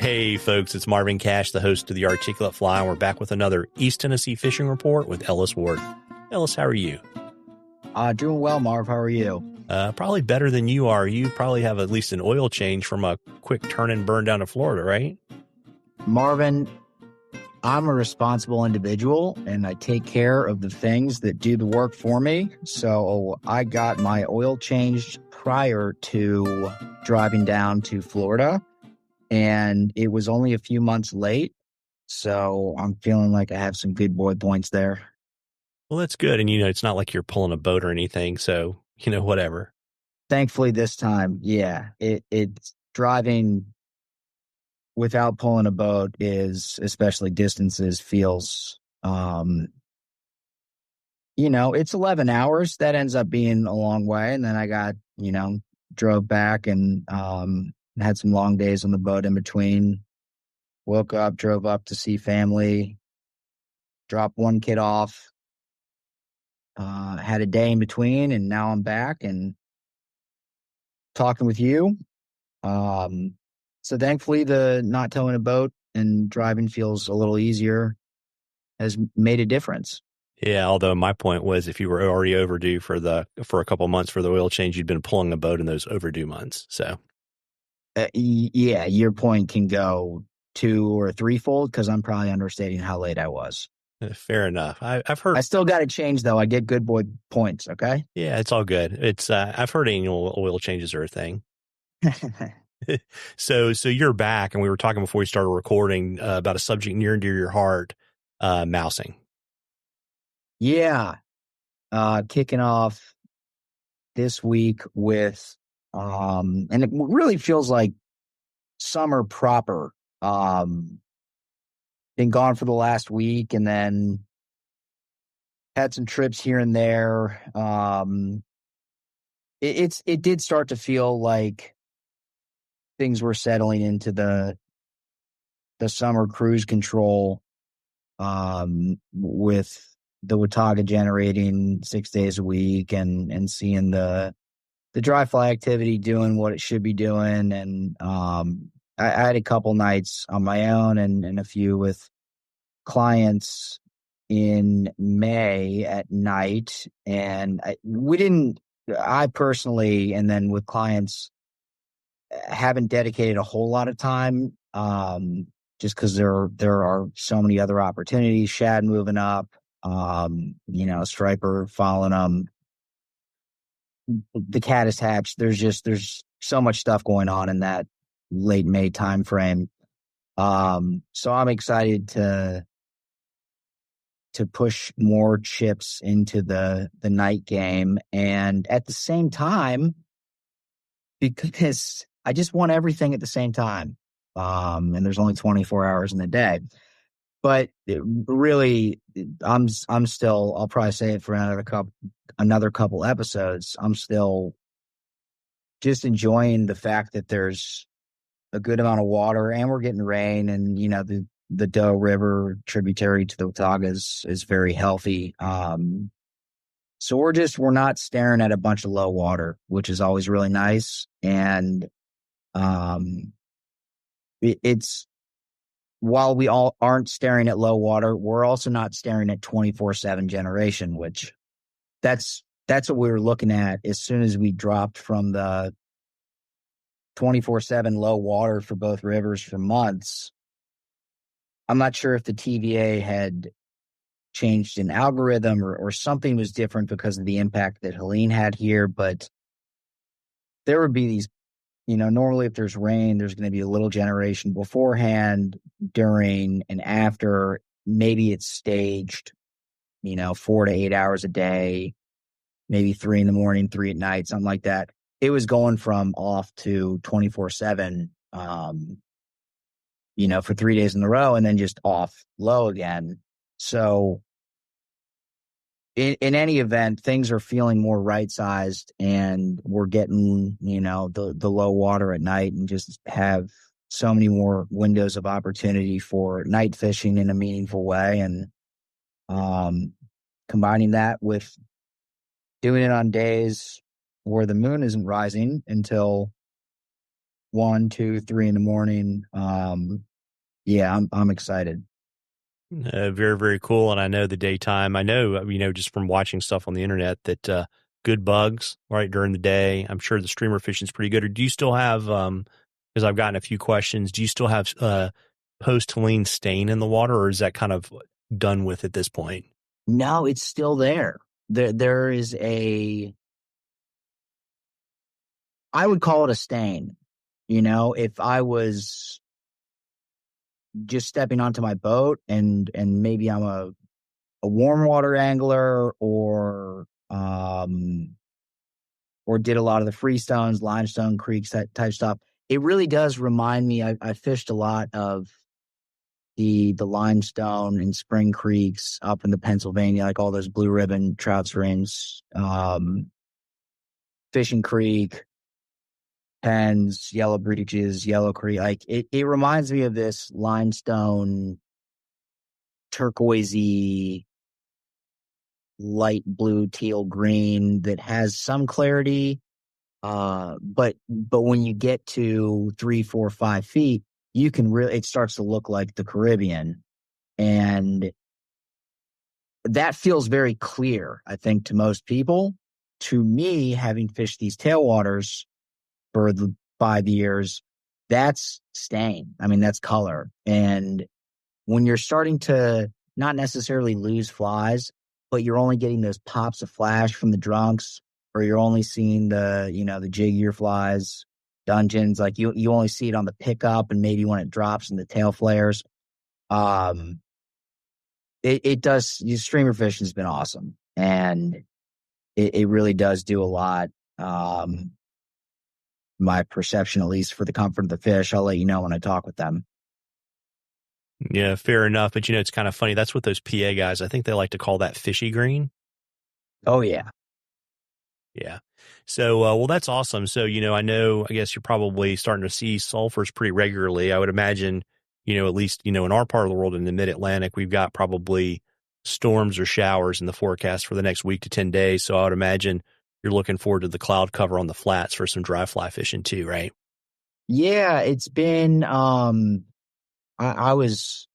Hey folks, it's Marvin Cash, the host of the Articulate Fly, and we're back with another East Tennessee fishing report with Ellis Ward. Ellis, how are you? Doing well, Marv. How are you? Probably better than you are. You probably have at least an oil change from a quick turn and burn down to Florida, right? Marvin, I'm a responsible individual and I take care of the things that do the work for me. So I got my oil changed prior to driving down to Florida, and it was only a few months late. So I'm feeling like I have some good boy points there. Well, that's good. And, it's not like you're pulling a boat or anything. So, whatever. Thankfully this time, yeah, it's driving without pulling a boat is, especially distances, feels, it's 11 hours. That ends up being a long way. And then I got, drove back and had some long days on the boat in between. Woke up, drove up to see family, dropped one kid off, had a day in between, and now I'm back and talking with you. So thankfully the not towing a boat and driving feels a little easier has made a difference. Yeah, although my point was if you were already overdue for a couple months for the oil change, you'd been pulling a boat in those overdue months. So yeah, your point can go 2 or 3-fold because I'm probably understating how late I was. Fair enough. I've heard. I still got to change though. I get good boy points. Okay. Yeah, it's all good. It's I've heard annual oil changes are a thing. So you're back, and we were talking before we started recording about a subject near and dear to your heart, mousing. Yeah. Kicking off this week with, and it really feels like summer proper. Been gone for the last week and then had some trips here and there. It did start to feel like things were settling into the summer cruise control, with the Watauga generating 6 days a week and seeing the dry fly activity doing what it should be doing. And I had a couple nights on my own and a few with clients in May at night. And I personally, and then with clients, haven't dedicated a whole lot of time, just because there are so many other opportunities. Shad moving up, striper following them. The cat is hatched. There's so much stuff going on in that late May time frame. So I'm excited to push more chips into the night game, and at the same time, because I just want everything at the same time. And there's only 24 hours in the day, but really, I'm still, I'll probably say it for another couple episodes. I'm still just enjoying the fact that there's a good amount of water and we're getting rain, and, the Doe River tributary to the Watauga is very healthy. So we're not staring at a bunch of low water, which is always really nice. And it's, while we all aren't staring at low water, we're also not staring at 24/7 generation, which that's what we were looking at as soon as we dropped from the 24/7 low water for both rivers for months. I'm not sure if the TVA had changed an algorithm or something was different because of the impact that Helene had here, but there would be these, normally if there's rain, there's going to be a little generation beforehand, during, and after. Maybe it's staged, 4 to 8 hours a day, maybe 3 in the morning, 3 at night, something like that. It was going from off to 24/7, for 3 days in a row, and then just off low again. So in any event, things are feeling more right-sized, and we're getting, the low water at night, and just have so many more windows of opportunity for night fishing in a meaningful way. And combining that with doing it on days where the moon isn't rising until 1, 2, 3 in the morning. Yeah, I'm excited. Very, very cool. And I know the daytime, I know, just from watching stuff on the internet that good bugs right during the day. I'm sure the streamer fishing is pretty good. Or do you still have, because I've gotten a few questions, do you still have post Helene stain in the water, or is that kind of done with at this point? No, it's still there. There is I would call it a stain. If I was just stepping onto my boat and maybe I'm a warm water angler or did a lot of the freestones, limestone creeks, that type stuff. It really does remind me. I fished a lot of the limestone and spring creeks up in the Pennsylvania, like all those blue ribbon trout streams, Fishing Creek, Pens, Yellow Breeches, Yellow Creek. Like it reminds me of this limestone, turquoisey, light blue, teal green that has some clarity. But when you get to 3, 4, 5 feet, you can really, it starts to look like the Caribbean. And that feels very clear, I think, to most people. To me, having fished these tailwaters for the 5 years, that's stain. I mean, that's color. And when you're starting to not necessarily lose flies, but you're only getting those pops of flash from the drunks, or you're only seeing the jig ear flies, dungeons, like you only see it on the pickup and maybe when it drops and the tail flares. It does, streamer fishing has been awesome, and it really does do a lot. My perception, at least for the comfort of the fish, I'll let you know when I talk with them. Yeah, fair enough. But it's kind of funny. That's what those PA guys, I think they like to call that fishy green. Oh yeah. Yeah. So, well, that's awesome. So, I guess you're probably starting to see sulfurs pretty regularly. I would imagine, at least, in our part of the world, in the mid-Atlantic, we've got probably storms or showers in the forecast for the next week to 10 days. So I would imagine you're looking forward to the cloud cover on the flats for some dry fly fishing too, right? Yeah, it's been, I was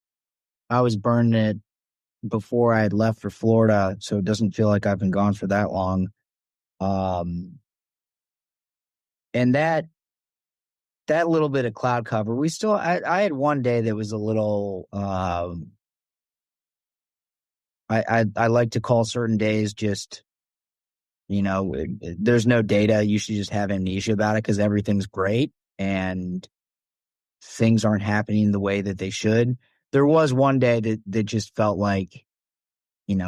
burning it before I had left for Florida, so it doesn't feel like I've been gone for that long. And that little bit of cloud cover, I had one day that was a little, I like to call certain days just, there's no data. You should just have amnesia about it because everything's great and things aren't happening the way that they should. There was one day that just felt like,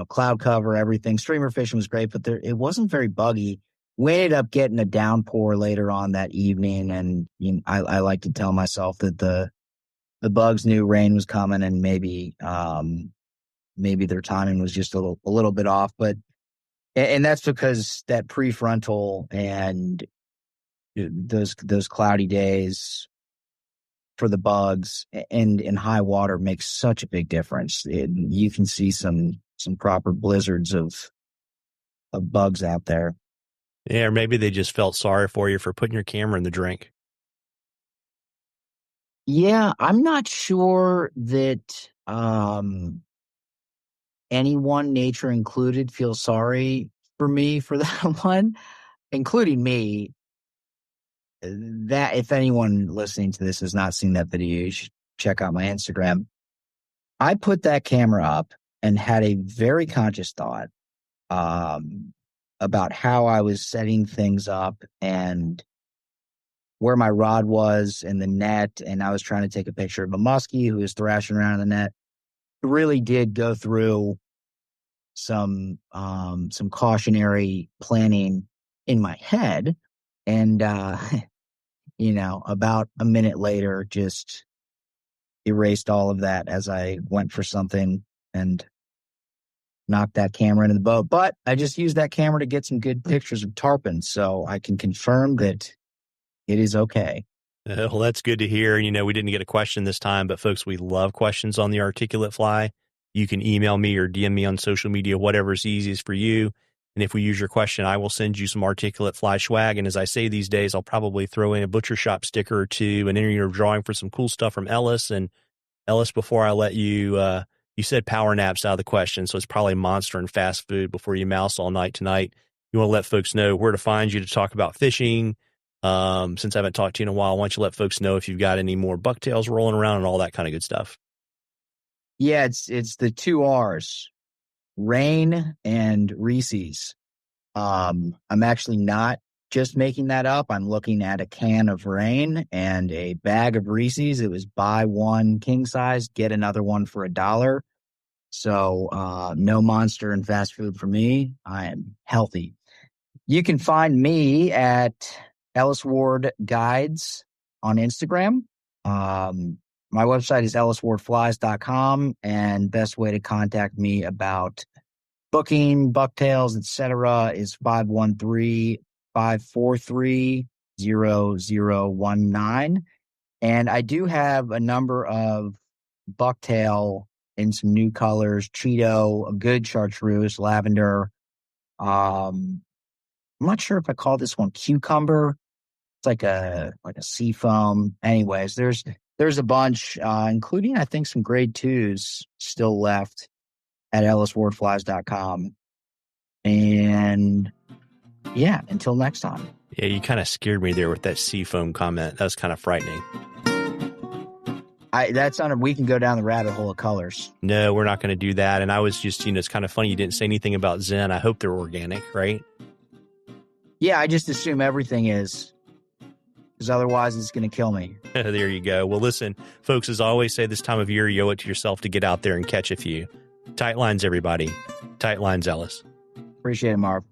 cloud cover, everything. Streamer fishing was great, but it wasn't very buggy. We ended up getting a downpour later on that evening, and I like to tell myself that the bugs knew rain was coming, and maybe their timing was just a little bit off. But and that's because that prefrontal and those cloudy days for the bugs and in high water makes such a big difference. You can see some proper blizzards of bugs out there. Yeah, or maybe they just felt sorry for you for putting your camera in the drink. Yeah, I'm not sure that anyone, nature included, feels sorry for me for that one, including me. That if anyone listening to this has not seen that video, you should check out my Instagram. I put that camera up and had a very conscious thought about how I was setting things up and where my rod was and the net. And I was trying to take a picture of a muskie who was thrashing around in the net. It really did go through some cautionary planning in my head. And, about a minute later, just erased all of that as I went for something and knocked that camera into the boat. But I just used that camera to get some good pictures of tarpon, so I can confirm that it is okay. Well, that's good to hear. We didn't get a question this time, but folks, we love questions on the articulate fly. You can email me or DM me on social media, whatever's easiest for you. And if we use your question, I will send you some articulate fly swag. And as I say these days, I'll probably throw in a butcher shop sticker or two and enter your drawing for some cool stuff from Ellis. And Ellis, before I let you, you said power naps out of the question. So it's probably Monster and fast food before you mouse all night tonight. You want to let folks know where to find you to talk about fishing. Since I haven't talked to you in a while, why don't you let folks know if you've got any more bucktails rolling around and all that kind of good stuff? Yeah, it's the 2 R's, Rain and Reese's. I'm actually not just making that up. I'm looking at a can of Rain and a bag of Reese's. It was buy one king size, get another one for $1. So no Monster and fast food for me. I am healthy. You can find me at Ellis Ward Guides on Instagram. My website is elliswardflies.com, and best way to contact me about booking, bucktails, etc. is 513-543-0019. And I do have a number of bucktail in some new colors, Cheeto, a good chartreuse, lavender. I'm not sure if I call this one cucumber. It's like a sea foam. Anyways, there's a bunch, including I think some grade 2s still left at elliswardflies.com. And yeah, until next time. Yeah, you kind of scared me there with that seafoam comment. That was kind of frightening. We can go down the rabbit hole of colors. No, we're not going to do that. And I was just, it's kind of funny you didn't say anything about Zen. I hope they're organic, right? Yeah, I just assume everything is, because otherwise it's going to kill me. There you go. Well, listen, folks, as I always say this time of year, you owe it to yourself to get out there and catch a few. Tight lines, everybody. Tight lines, Ellis. Appreciate it, Marv.